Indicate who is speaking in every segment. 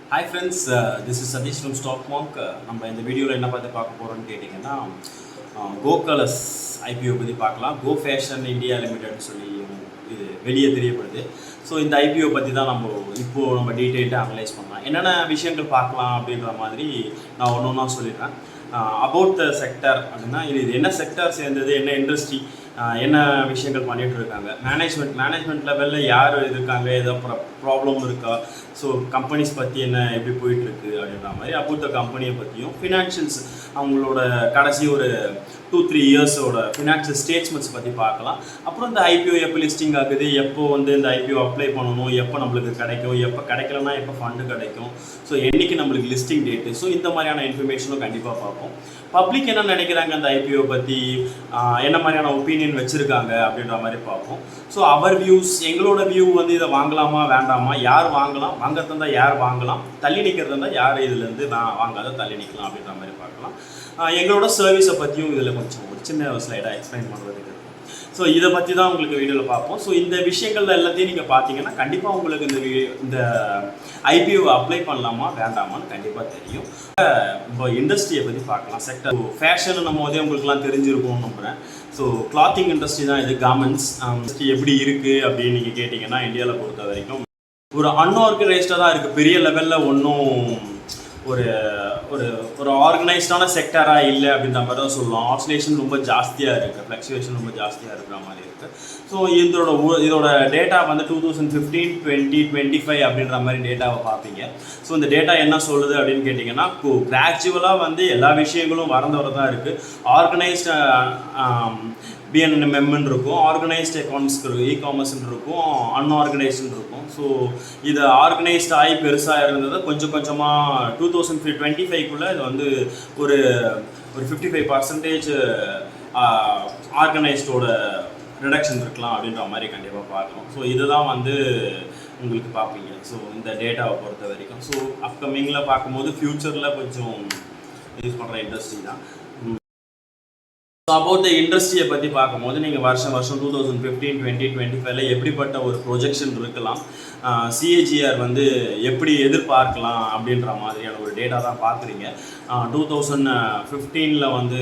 Speaker 1: Hi friends, this is Satish from Stock Monk. நம்ம இந்த வீடியோவில் என்ன பார்க்க போகிறோம்னு கேட்டிங்கன்னா கோகலஸ் ஐபிஓ பற்றி பார்க்கலாம். கோ ஃபேஷன் இந்தியா லிமிடெட்னு சொல்லி இது வெளியே தெரியப்படுது. ஸோ இந்த ஐபிஓ பற்றி தான் இப்போது நம்ம டீட்டெயில்டாக அனலைஸ் பண்ணலாம். என்னென்ன விஷயங்கள் பார்க்கலாம் அப்படின்ற மாதிரி நான் ஒன்று ஒன்றா சொல்லிடுறேன். அபவுட் த செக்டர் அப்படின்னா இது என்ன செக்டர் சேர்ந்தது, என்ன இண்டஸ்ட்ரி, என்ன விஷயங்கள் பண்ணிகிட்டு இருக்காங்க, மேனேஜ்மெண்ட் லெவலில் யார் இருக்காங்க, ஏதோ ப்ராப்ளம் இருக்கா, ஸோ கம்பெனிஸ் பற்றி என்ன எப்படி போயிட்டுருக்கு அப்படின்ற மாதிரி அபவுட் த கம்பெனியை பற்றியும் ஃபினான்ஷியல்ஸ் அவங்களோட கடைசி ஒரு 2-3 இயர்ஸோட ஃபினான்ஷியல் ஸ்டேட்மெண்ட்ஸ் பற்றி பார்க்கலாம். அப்புறம் இந்த ஐபிஓ எப்போ லிஸ்டிங் ஆகுது, எப்போ இந்த ஐபிஓ அப்ளை பண்ணணும், எப்போ நம்மளுக்கு கிடைக்கும், எப்போ கிடைக்கலன்னா எப்போ ஃபண்டு கிடைக்கும், ஸோ என்றைக்கு நம்மளுக்கு லிஸ்டிங் டேட்டு, ஸோ இந்த மாதிரியான இன்ஃபர்மேஷனும் கண்டிப்பாக பார்ப்போம். பப்ளிக் என்ன நினைக்கிறாங்க அந்த ஐபிஓ பற்றி, என்ன மாதிரியான ஒப்பீனியன் வச்சுருக்காங்க அப்படின்ற மாதிரி பார்ப்போம். ஸோ அவர் வியூஸ், எங்களோட வியூ இதை வாங்கலாமா வேண்டாமா, யார் வாங்கலாம், வாங்கிறதா இருந்தால் யார் வாங்கலாம், தள்ளி நிற்கிறதா இருந்தால் யார் இதுலேருந்து வாங்காத தள்ளி நிற்கலாம் அப்படின்ற மாதிரி பார்க்கலாம். எங்களோட சர்வீஸை பற்றியும் இதில் கொஞ்சம் ஒரு சின்ன ஸ்லைடாக எக்ஸ்பிளைன் பண்ணுறதுக்கு இருக்கும். ஸோ இதை பற்றி தான் உங்களுக்கு வீடியோவில் பார்ப்போம். ஸோ இந்த விஷயங்கள் எல்லாத்தையும் நீங்கள் பார்த்தீங்கன்னா கண்டிப்பாக உங்களுக்கு இந்த ஐபிஓவை அப்ளை பண்ணலாமா வேண்டாமான்னு கண்டிப்பாக தெரியும். இப்போ இண்டஸ்ட்ரியை பற்றி பார்க்கலாம். செக்டர் ஃபேஷன் நம்ம உங்களுக்குலாம் தெரிஞ்சிருக்கும்னு நம்புகிறேன். ஸோ கிளாத்திங் இண்டஸ்ட்ரி தான் இது. கார்மெண்ட்ஸ் இண்டஸ்ட்ரி எப்படி இருக்குது அப்படின்னு நீங்கள் கேட்டிங்கன்னா இந்தியாவில் பொறுத்த வரைக்கும் ஒரு அன்ஆர்கனைஸ்டாக தான் இருக்குது. பெரிய லெவலில் ஒன்றும் ஒரு ஒரு ஒரு ஆர்கனைஸ்டான செக்டராக இல்லை அப்படின்ற மாதிரி தான் சொல்லலாம். ஆசிலேஷன் ரொம்ப ஜாஸ்தியாக இருக்குது, ஃப்ளக்சுவேஷன் ரொம்ப ஜாஸ்தியாக இருக்கிற மாதிரி இருக்குது. ஸோ இதோட டேட்டா 2015, 20, 25 அப்படின்ற மாதிரி டேட்டாவை பார்ப்பீங்க. ஸோ இந்த டேட்டா என்ன சொல்லுது அப்படின்னு கேட்டிங்கன்னா கிராஜுவலாக எல்லா விஷயங்களும் வரதான் இருக்குது. ஆர்கனைஸ்டு பிஎன்எம்எம்னு இருக்கும், ஆர்கனைஸ்டு எக்கானமிக்ஸ் இருக்கும், இகாமர்ஸ்ன்னு இருக்கும், அன்ஆர்கனைஸ்டுன்னு இருக்கும். ஸோ இது ஆர்கனைஸ்ட் ஆகி பெருசாக இருந்தது கொஞ்சம் கொஞ்சமாக 2025 இது ஒரு 55% ஆர்கனைஸ்டோட ரிடக்ஷன் இருக்கலாம் அப்படின்ற மாதிரி கண்டிப்பாக பார்க்கலாம். ஸோ இதுதான் உங்களுக்கு பார்ப்பீங்க. ஸோ இந்த டேட்டாவை பொறுத்த வரைக்கும் ஸோ அப்கமிங்கில் பார்க்கும்போது ஃப்யூச்சரில் கொஞ்சம் யூஸ் பண்ணுற இண்டஸ்ட்ரி தான். ஸோ அபவுட் த இண்டஸ்ட்ரியை பற்றி பார்க்கும்போது நீங்கள் வருஷம் 2015, 20, 25 எப்படிப்பட்ட ஒரு ப்ரொஜெக்ஷன் இருக்கலாம், சிஏஜிஆர் எப்படி எதிர்பார்க்கலாம் அப்படின்ற மாதிரியான ஒரு டேட்டா தான் பார்க்குறீங்க. 2015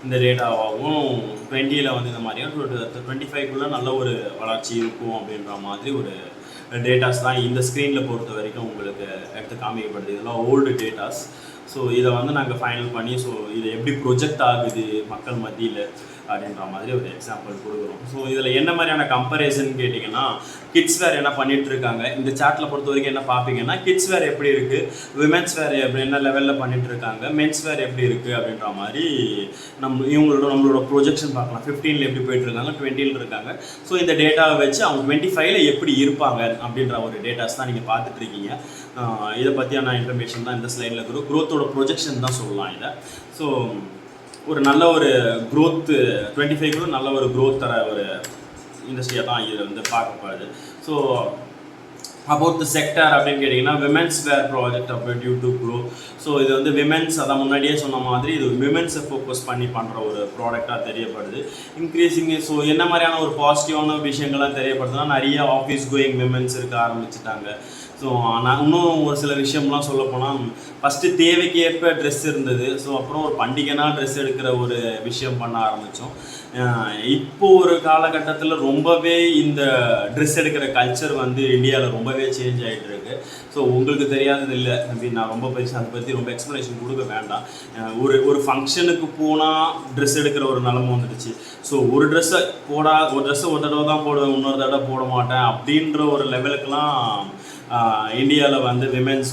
Speaker 1: இந்த டேட்டாவாகவும் 20 இந்த மாதிரியும் 25 நல்ல ஒரு வளர்ச்சி இருக்கும் அப்படின்ற மாதிரி ஒரு டேட்டாஸ் தான் இந்த ஸ்க்ரீனில் பொறுத்த வரைக்கும் உங்களுக்கு எடுத்து காமிக்கப்படுது. இதெல்லாம் ஓல்டு டேட்டாஸ். ஸோ இதை நாங்கள் ஃபைனல் பண்ணி ஸோ இதை எப்படி ப்ரொஜெக்ட் ஆகுது மக்கள் மத்தியில் அப்படின்ற மாதிரி ஒரு எக்ஸாம்பிள் கொடுக்குறோம். ஸோ இதில் என்ன மாதிரியான கம்பேரிசன் கேட்டிங்கன்னா கிட்ஸ் வேர் என்ன பண்ணிகிட்டு இருக்காங்க, இந்த சார்ட்டில் பொறுத்த வரைக்கும் என்ன பார்ப்பீங்கன்னா கிட்ஸ் வேர் எப்படி இருக்குது, விமென்ஸ் வேர் எப்படி என்ன லெவலில் பண்ணிகிட்டு இருக்காங்க, மென்ஸ் வேர் எப்படி இருக்குது அப்படின்ற மாதிரி நம்மளோட ப்ரொஜெக்ஷன் பார்க்கலாம். 15 எப்படி போயிட்டுருக்காங்க, 20 இருக்காங்க. ஸோ இந்த டேட்டாவை வச்சு அவங்க 25 எப்படி இருப்பாங்க அப்படின்ற ஒரு டேட்டாஸ் தான் நீங்கள் பார்த்துட்ருக்கீங்க. இதை பற்றியான இன்ஃபர்மேஷன் தான் இந்த ஸ்லைடில் இருக்குது. க்ரோத்தோட ப்ரொஜெக்ஷன் தான் சொல்லலாம் இதை. ஸோ ஒரு நல்ல ஒரு க்ரோத்து 25 நல்ல ஒரு க்ரோத் தர ஒரு இண்டஸ்ட்ரியாக தான் இது பார்க்கப்படுது. ஸோ அபவுட் த செக்டர் அப்படின்னு கேட்டிங்கன்னா விமென்ஸ் வேர் ப்ராஜெக்ட் அப்போ டியூ டு க்ரோ. ஸோ இது விமென்ஸ், அதை முன்னாடியே சொன்ன மாதிரி இது விமென்ஸை ஃபோக்கஸ் பண்ணி பண்ணுற ஒரு ப்ராடக்டாக தெரியப்படுது. இன்க்ரீஸிங் ஸோ என்ன மாதிரியான ஒரு பாசிட்டிவான விஷயங்கள்லாம் தெரியப்படுதுன்னா நிறைய ஆஃபீஸ் கோயிங் விமென்ஸ் இருக்க ஆரம்பிச்சிட்டாங்க. ஸோ நான் இன்னும் ஒரு சில விஷயம்லாம் சொல்ல போனால் ஃபஸ்ட்டு தேவைக்கு ஏற்ப ட்ரெஸ் இருந்தது. ஸோ அப்புறம் ஒரு பண்டிகைனா ட்ரெஸ் எடுக்கிற ஒரு விஷயம் பண்ண ஆரம்பித்தோம். இப்போது ஒரு காலகட்டத்தில் ரொம்பவே இந்த ட்ரெஸ் எடுக்கிற கல்ச்சர் இந்தியாவில் ரொம்பவே சேஞ்ச் ஆகிட்டு இருக்கு. ஸோ உங்களுக்கு தெரியாதது இல்லை அப்படின்னு நான் ரொம்ப அதை பற்றி ரொம்ப எக்ஸ்ப்ளனேஷன் கொடுக்க வேண்டாம். ஒரு ஃபங்க்ஷனுக்கு போனால் ட்ரெஸ் எடுக்கிற ஒரு நிலமை வந்துடுச்சு. ஸோ ஒரு ட்ரெஸ்ஸை ஒரு தடவை தான் போடுவேன், இன்னொரு தடவை போட மாட்டேன் அப்படின்ற ஒரு லெவலுக்கெலாம் இந்தியாவில் விமென்ஸ்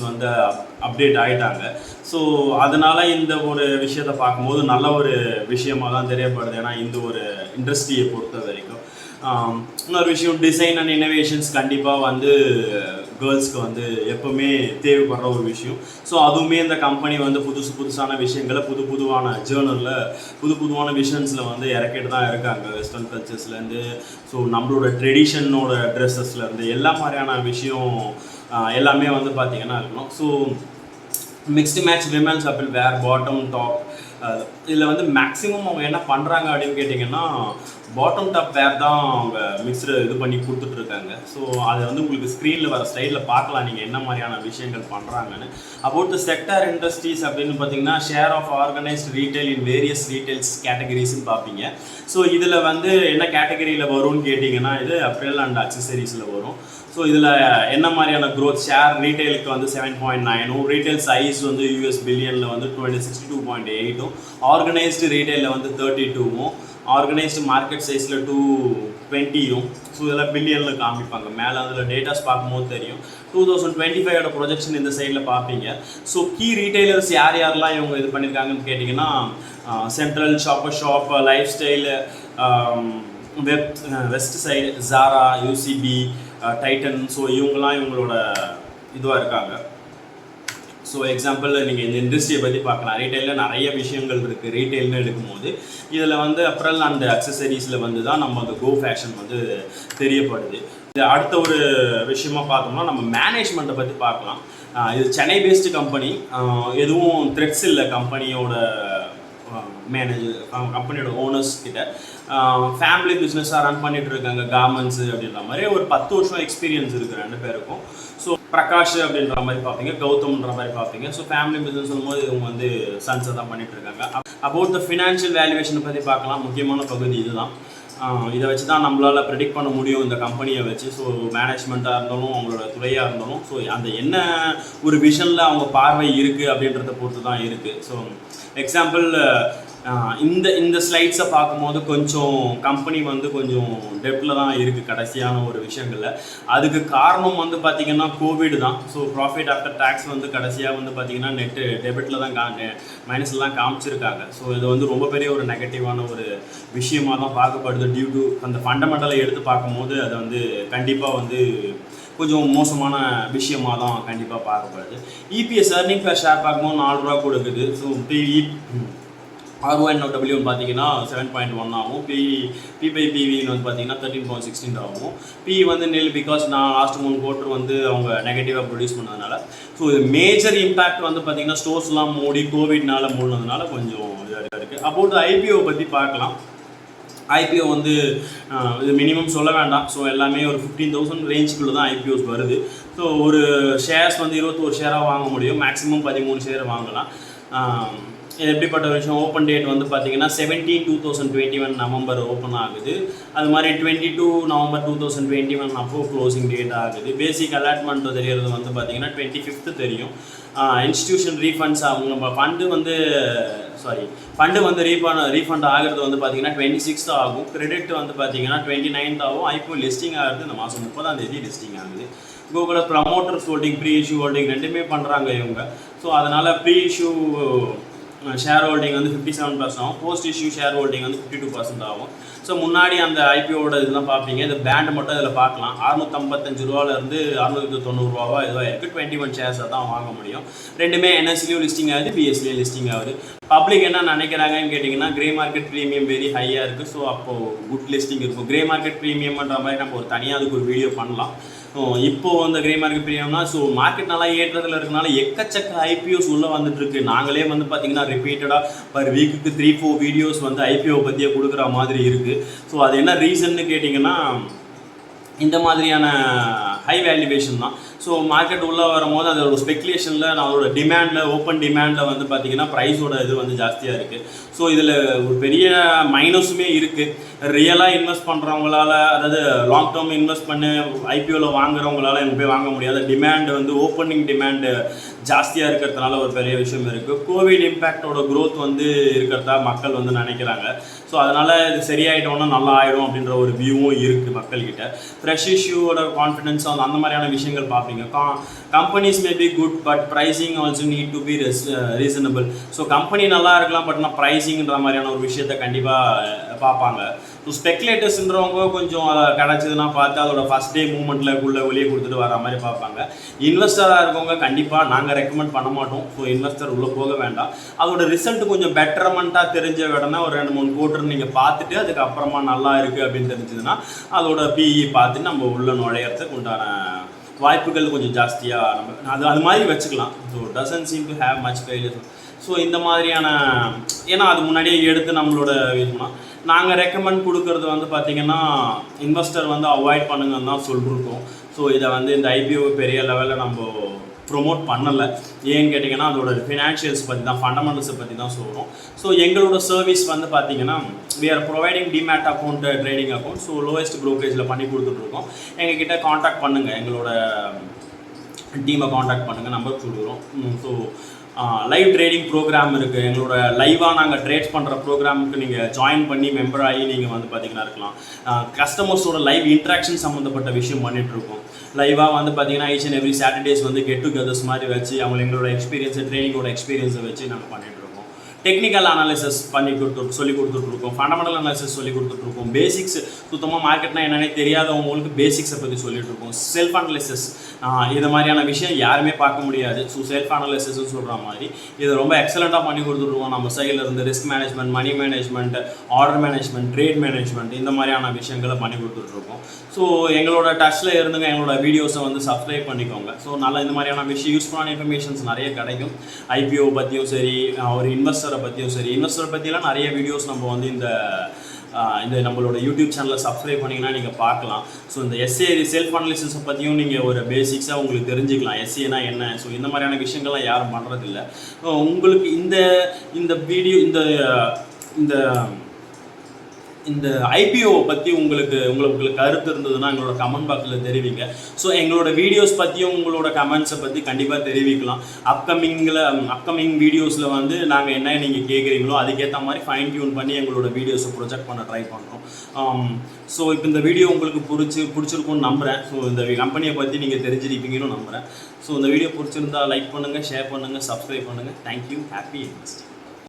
Speaker 1: அப்டேட் ஆகிட்டாங்க. ஸோ அதனால் இந்த ஒரு விஷயத்தை பார்க்கும்போது நல்ல ஒரு விஷயமாக தான் தெரியப்படுது. ஏன்னா இந்த ஒரு இண்டஸ்ட்ரியை பொறுத்த வரைக்கும் இன்னொரு விஷயம் டிசைன் அண்ட் இன்னோவேஷன்ஸ் கண்டிப்பாக கேர்ள்ஸ்க்கு எப்போவுமே தேவைப்படுற ஒரு விஷயம். ஸோ அதுவுமே இந்த கம்பெனி புதுசான விஷயங்களை புதுவான ஜேர்னலில் புதுவான விஷன்ஸில் இறக்கிட்டு தான் இருக்காங்க. வெஸ்டர்ன் கல்ச்சர்ஸ்லேருந்து ஸோ நம்மளோட ட்ரெடிஷனோட ட்ரெஸ்ஸஸ்லேருந்து எல்லா மாதிரியான விஷயம் எல்லாமே பார்த்திங்கன்னா இருக்கணும். So mixed match women's apparel bottom top இதில் மேக்ஸிமம் அவங்க என்ன பண்ணுறாங்க அப்படின்னு கேட்டிங்கன்னா பாட்டம் டாப் வேர் தான் அவங்க மிக்ஸ்டு இது பண்ணி கொடுத்துட்ருக்காங்க. ஸோ அதை வந்து உங்களுக்கு ஸ்க்ரீனில் வர ஸ்லைடில் பார்க்கலாம் நீங்கள் என்ன மாதிரியான விஷயங்கள் பண்ணுறாங்கன்னு. அபவுட் த செக்டார் இண்டஸ்ட்ரீஸ் அப்படின்னு பார்த்தீங்கன்னா share of organised retail in various retails கேட்டகரிஸ்ன்னு பார்ப்பீங்க. ஸோ இதில் வந்து என்ன கேட்டகரியில் வரும்னு கேட்டிங்கன்னா இது அப்பரல் அண்ட் அக்சசரிஸில் வரும். ஸோ இதில் என்ன மாதிரியான க்ரோத் ஷேர் ரீட்டைலுக்கு வந்து 7.9, ரீட்டைல் சைஸ் வந்து யூஎஸ் பில்லியனில் வந்து 62.8, ஆர்கனைஸ்டு ரீட்டைலில் வந்து 32, ஆர்கனைஸ்டு மார்க்கெட் சைஸில் 220. ஸோ இதெல்லாம் பில்லியனில் காமிப்பாங்க. மேலே அதில் டேட்டாஸ் பார்க்கும்போது தெரியும். 2025 ப்ரொஜெக்ஷன் இந்த சைடில் பார்ப்பீங்க. ஸோ கீ ரீட்டைலர்ஸ் யார் யாரெல்லாம் இவங்க இது பண்ணியிருக்காங்கன்னு கேட்டிங்கன்னா Central, shop, lifestyle, Westside, Zara, UCB, Titan. So இவங்களோட இதுவாக இருக்காங்க. ஸோ எக்ஸாம்பிள் நீங்கள் இந்த இண்டஸ்ட்ரியை பற்றி பார்க்கலாம். ரீட்டைலில் நிறைய விஷயங்கள் இருக்குது. ரீட்டைல்னு எடுக்கும்போது இதில் வந்து அப்பரல் அண்ட் அக்சசரிஸில் வந்து தான் நம்ம அந்த கோ ஃபேஷன் வந்து தெரியப்படுது. இது அடுத்த ஒரு விஷயமா பார்த்தோம்னா நம்ம மேனேஜ்மெண்ட்டை பற்றி பார்க்கலாம். இது சென்னை பேஸ்டு கம்பெனி. எதுவும் த்ரெட்ஸ் இல்லை கம்பெனியோட மேனேஜர், கம்பெனியோட ஓனர்ஸ் கிட்ட. ஃபேமிலி பிஸ்னஸாக ரன் பண்ணிட்டு இருக்காங்க. கார்மெண்ட்ஸு அப்படின்ற மாதிரி ஒரு 10 வருஷம் எக்ஸ்பீரியன்ஸ் இருக்குது 2 பேருக்கும். ஸோ பிரகாஷ் அப்படின்ற மாதிரி பார்ப்பீங்க, கௌதம்ன்ற மாதிரி பார்ப்பீங்க. ஸோ ஃபேமிலி பிஸ்னஸ் சொல்லும்போது இவங்க வந்து சன்ஸை தான் பண்ணிட்டு இருக்காங்க. அபவுட் த ஃபினான்ஷியல் வேல்யூவேஷனை பற்றி பார்க்கலாம். முக்கியமான பகுதி இதுதான். இதை வச்சு தான் நம்மளால் ப்ரெடிக்ட் பண்ண முடியும் இந்த கம்பெனியை வச்சு. ஸோ மேனேஜ்மெண்ட்டாக இருந்தாலும் அவங்களோட துறையாக இருந்தாலும் ஸோ அந்த என்ன ஒரு விஷனில் அவங்க பார்வை இருக்குது அப்படின்றத பொறுத்து தான் இருக்குது. ஸோ எக்ஸாம்பிள் இந்த ஸ்லைட்ஸை பார்க்கும்போது கொஞ்சம் கம்பெனி வந்து கொஞ்சம் டெப்டில் தான் இருக்குது கடைசியான ஒரு விஷயங்களில். அதுக்கு காரணம் வந்து பார்த்திங்கன்னா கோவிட் தான். ஸோ ப்ராஃபிட் ஆஃப்டர் டேக்ஸ் வந்து கடைசியாக வந்து பார்த்திங்கன்னா நெட்டு டெபிட்டில் தான் மைனஸில் தான் காமிச்சிருக்காங்க. ஸோ இது வந்து ரொம்ப பெரிய ஒரு நெகட்டிவான ஒரு விஷயமாக தான் பார்க்கப்படுது. டியூ டு அந்த ஃபண்டமெண்டலை எடுத்து பார்க்கும்போது அது வந்து கண்டிப்பாக வந்து கொஞ்சம் மோசமான விஷயமாக தான் கண்டிப்பாக பார்க்கப்படுது. இபிஎஸ் earning per share பார்க்கும்போது 4 ரூபா கொடுக்குது. ஸோ RONW பார்த்தீங்கன்னா 7.1 ஆகும். P/PVன்னு வந்து பார்த்தீங்கன்னா 13.16 ஆகும். P வந்து nil பிகாஸ் நான் லாஸ்ட் 3 குவார்ட்டர் வந்து அவங்க நெகட்டிவாக ப்ரொடியூஸ் பண்ணதுனால. ஸோ இது மேஜர் இம்பேக்ட் வந்து பார்த்தீங்கன்னா ஸ்டோர்ஸ்லாம் மூடி கோவிட்னால மூடினதுனால கொஞ்சம் இதாக இருக்குது. அபவுட் IPO பற்றி பார்க்கலாம். IPO வந்து இது மினிமம் சொல்ல வேண்டாம். ஸோ எல்லாமே ஒரு 15,000 ரேஞ்சுக்குள்ளே தான் IPOs வருது. ஸோ ஒரு ஷேர்ஸ் வந்து 21 ஷேராக வாங்க முடியும். மேக்ஸிமம் 13 ஷேர் வாங்கலாம். இது எப்படிப்பட்ட விஷயம்? ஓப்பன் டேட் வந்து பார்த்தீங்கன்னா 17/2021 நவம்பர் ஓப்பன் ஆகுது. அது மாதிரி 22 நவம்பர் 2021 அப்போ க்ளோசிங் டேட் ஆகுது. பேசிக் அலாட்மெண்ட் தெரியறது வந்து பார்த்தீங்கன்னா 25th தெரியும். இன்ஸ்டிடியூஷன் ரீஃபண்ட்ஸ் அவங்க நம்ம ஃபண்டு வந்து ரீஃபண்ட் ஆகிறது வந்து பார்த்தீங்கன்னா 26th ஆகும். கிரெடிட் வந்து பார்த்தீங்கன்னா 29th ஆகும். IPO லிஸ்டிங் ஆகிறது இந்த மாதம் 30ஆம் தேதி லிஸ்டிங் ஆகுது. Google promoters holding, pre issue holding ரெண்டுமே பண்ணுறாங்க இவங்க. ஸோ அதனால் ப்ரீ இஷ்யூ ஷேர் ஹோல்டிங் வந்து 57% ஆகும். போஸ்ட் இஷ்யூ ஷேர் ஹோல்டிங் வந்து 52% ஆகும். ஸோ முன்னாடி அந்த IPOவோட இதெல்லாம் பார்ப்பீங்க. இந்த பேண்ட் மட்டும் இதில் பார்க்கலாம். 655 ரூபாலேருந்து 690 ரூபாவா இதுவாக இருக்குது. 21 ஷேர்ஸை தான் வாங்க முடியும். ரெண்டுமே NSEலையும் லிஸ்டிங் ஆகுது, BSEலையும் லிஸ்டிங் ஆகுது. பப்ளிக் என்ன நினைக்கிறாங்கன்னு கேட்டிங்கன்னா கிரே மார்க்கெட் ப்ரீமியம் வெரி ஹையாக இருக்குது. ஸோ அப்போது குட் லிஸ்டிங் இருக்கும். கிரே மார்க்கெட் ப்ரீமியம்ன்ற மாதிரி நம்ம ஒரு தனியாக அதுக்கு ஒரு வீடியோ பண்ணலாம். இப்போது அந்த கிரே மார்க்கெட் ப்ரீமியம்னா ஸோ மார்க்கெட் நல்லா ஏற்றத்தில் இருக்கனால எக்கச்சக்க IPOs உள்ளே வந்துட்டுருக்கு. நாங்களே வந்து பார்த்திங்கன்னா ரிப்பீட்டடாக பர் வீக்குக்கு 3-4 வீடியோஸ் வந்து IPO பற்றியே கொடுக்குற மாதிரி இருக்குது. ஸோ அது என்ன ரீசன்னு கேட்டிங்கன்னா இந்த மாதிரியான ஹை வேல்யூவேஷன் தான். ஸோ மார்க்கெட் உள்ளே வரும்போது அதோட ஸ்பெக்குலேஷனில் அதோட டிமாண்டில் ஓப்பன் டிமாண்டில் வந்து பார்த்திங்கன்னா ப்ரைஸோட இது வந்து ஜாஸ்தியாக இருக்குது. ஸோ இதில் ஒரு பெரிய மைனஸுமே இருக்குது. ரியலாக இன்வெஸ்ட் பண்ணுறவங்களால, அதாவது லாங் டேர்ம் இன்வெஸ்ட் பண்ணி IPOவில் வாங்குறவங்களால இங்கே போய் வாங்க முடியாது. டிமாண்டு வந்து ஓப்பனிங் டிமாண்டு ஜாஸ்தியாக இருக்கிறதுனால ஒரு பெரிய விஷயம் இருக்குது. கோவிட் இம்பேக்டோட க்ரோத் வந்து இருக்கிறதா மக்கள் வந்து நினைக்கிறாங்க. ஸோ அதனால் இது சரியாயிட்டோன்னா நல்லா ஆகிடும் அப்படின்ற ஒரு வியூவும் இருக்குது மக்கள்கிட்ட. ஃப்ரெஷ் இஷ்யூவோட கான்ஃபிடன்ஸ் அந்த மாதிரியான விஷயங்கள் பார்ப்பீங்க. Companies may be good but pricing also need to be reasonable. So company நல்லா இருக்கலாம் பட் நான் ப்ரைஸிங்கிற மாதிரியான ஒரு விஷயத்தை கண்டிப்பாக பார்ப்பாங்க. ஸோ ஸ்பெக்குலேட்டர்ஸ்ன்றவங்க கொஞ்சம் அதை கிடச்சிதுன்னா பார்த்து அதோட ஃபஸ்ட் டே மூவ்மெண்ட்டில் வெளியே கொடுத்துட்டு வர மாதிரி பார்ப்பாங்க. இன்வெஸ்டராக இருக்கவங்க கண்டிப்பாக நாங்கள் ரெக்கமெண்ட் பண்ண மாட்டோம். ஸோ இன்வெஸ்டர் உள்ளே போக வேண்டாம். அதோட ரிசல்ட் கொஞ்சம் பெட்டர்மெண்ட்டாக தெரிஞ்ச உடனே ஒரு 2-3 குவார்ட்டர் நீங்கள் பார்த்துட்டு அதுக்கப்புறமா நல்லா இருக்குது அப்படின்னு தெரிஞ்சதுன்னா அதோட PE பார்த்துட்டு நம்ம உள்ள நுழையிறதுக்கு உண்டான வாய்ப்புகள் கொஞ்சம் ஜாஸ்தியாக நம்ம அது மாதிரி வச்சுக்கலாம். So doesn't seem to have much failure. So இந்த மாதிரியான ஏன்னா அது முன்னாடியே எடுத்து நம்மளோட இதுனா நாங்கள் ரெக்கமெண்ட் கொடுக்குறது வந்து பார்த்திங்கன்னா இன்வெஸ்டர் வந்து அவாய்ட் பண்ணுங்கன்னு தான் சொல்லியிருக்கோம். ஸோ இதை வந்து இந்த ஐபிஓ பெரிய லெவலில் நம்ம ப்ரொமோட் பண்ணலை. ஏன்னு கேட்டிங்கன்னா அதோட ஃபினான்ஷியல்ஸ் பற்றி தான், ஃபண்டமெண்டல்ஸை பற்றி தான் சொல்கிறோம். ஸோ எங்களோட சர்வீஸ் வந்து பார்த்திங்கன்னா we are providing demat account, trading account. So lowest ப்ரோக்கரேஜில் பண்ணி கொடுத்துட்ருக்கோம். எங்ககிட்ட காண்டாக்ட் பண்ணுங்கள், எங்களோட டீமை காண்டாக்ட் பண்ணுங்கள், நம்பர் கொடுக்குறோம். ஸோ லைவ் ட்ரேடிங் ப்ரோக்ராம் இருக்குது. எங்களோட லைவாக நாங்கள் ட்ரேட் பண்ணுற ப்ரோக்ராமுக்கு நீங்கள் ஜாயின் பண்ணி மெம்பர் ஆகி நீங்கள் வந்து பார்த்திங்கன்னா இருக்கலாம். கஸ்டமர்ஸோட லைவ் இன்ட்ராக்ஷன் சம்மந்தப்பட்ட விஷயம் பண்ணிகிட்ருக்கோம். லைவாக வந்து பார்த்திங்கன்னா ஈச் அண்ட் எவ்ரி சாட்டர்டேஸ் வந்து கெட் டுகெதர்ஸ் மாதிரி வச்சு அவங்க எங்களோட எக்ஸ்பீரியன்ஸை, ட்ரைனிங்கோட எக்ஸ்பீரியன்ஸை வச்சு நாங்கள் பண்ணிகிட்ருக்கோம். டெக்னிக்கல் அனாலிசிஸ் பண்ணி சொல்லி கொடுத்துட்ருக்கோம். ஃபண்டமெண்டல் அனாலிசிஸ் சொல்லி கொடுத்துட்ருக்கோம். பேசிக்ஸ் சுத்தமாக மார்க்கெட்னா என்னென்னே தெரியாதவங்களுக்கு பேசிக்ஸை பற்றி சொல்லிட்டுருக்கோம். செல்ஃப் அனாலிசிஸ், இது மாதிரியான விஷயம் யாருமே பார்க்க முடியாது. ஸோ செல்ஃப் அனாலிசிஸ்ன்னு சொல்கிற மாதிரி இதை ரொம்ப எக்ஸலண்ட்டாக பண்ணி கொடுத்துட்ருக்கோம். நம்ம சைடில் இருந்து risk management, money management, order management, trade management, இந்த மாதிரியான விஷயங்களை பண்ணி கொடுத்துட்ருக்கோம். ஸோ எங்களோட டச்சில் இருந்துங்க, எங்களோட வீடியோஸை வந்து சப்ஸ்கிரைப் பண்ணிக்கோங்க. ஸோ நல்லா இந்த மாதிரியான விஷயம் யூஸ்ஃபுல்லான இன்ஃபர்மேஷன்ஸ் நிறைய கிடைக்கும். ஐபிஓ பற்றியும் சரி, ஒரு இன்வெஸ்டரை பற்றியும் சரி, இன்வெஸ்டரை பற்றிலாம் நிறைய வீடியோஸ் நம்ம வந்து இந்த நம்மளோட யூடியூப் சேனலை சப்ஸ்கிரைப் பண்ணிங்கன்னா நீங்கள் பார்க்கலாம். ஸோ இந்த எஸ்ஏ செல்ஃப் அனாலிசிஸை பற்றியும் நீங்கள் ஒரு பேசிக்ஸாக உங்களுக்கு தெரிஞ்சுக்கலாம். எஸ்ஏனா என்ன, ஸோ இந்த மாதிரியான விஷயங்கள்லாம் யாரும் பண்ணுறதில்ல. உங்களுக்கு இந்த வீடியோ இந்த ஐபிஓ பற்றி உங்களுக்கு கருத்து இருந்ததுன்னா எங்களோட கமெண்ட் பாக்ஸில் தெரிவிங்க. ஸோ எங்களோட வீடியோஸ் பற்றியும் உங்களோட கமெண்ட்ஸை பற்றி கண்டிப்பாக தெரிவிக்கலாம். அப்கமிங் வீடியோஸில் வந்து நாங்கள் என்ன நீங்கள் கேட்குறீங்களோ அதுக்கேற்ற மாதிரி ஃபைன் டியூன் பண்ணி எங்களோட வீடியோஸை ப்ரொஜெக்ட் பண்ண ட்ரை பண்ணுறோம். ஸோ இப்போ இந்த வீடியோ உங்களுக்கு பிடிச்சிருக்கும்னு நம்புகிறேன். ஸோ இந்த கம்பெனியை பற்றி நீங்கள் தெரிஞ்சிருப்பீங்கன்னு நம்புகிறேன். ஸோ இந்த வீடியோ பிடிச்சிருந்தா லைக் பண்ணுங்கள், ஷேர் பண்ணுங்கள், சப்ஸ்கிரைப் பண்ணுங்கள். தேங்க்யூ. Happy investing.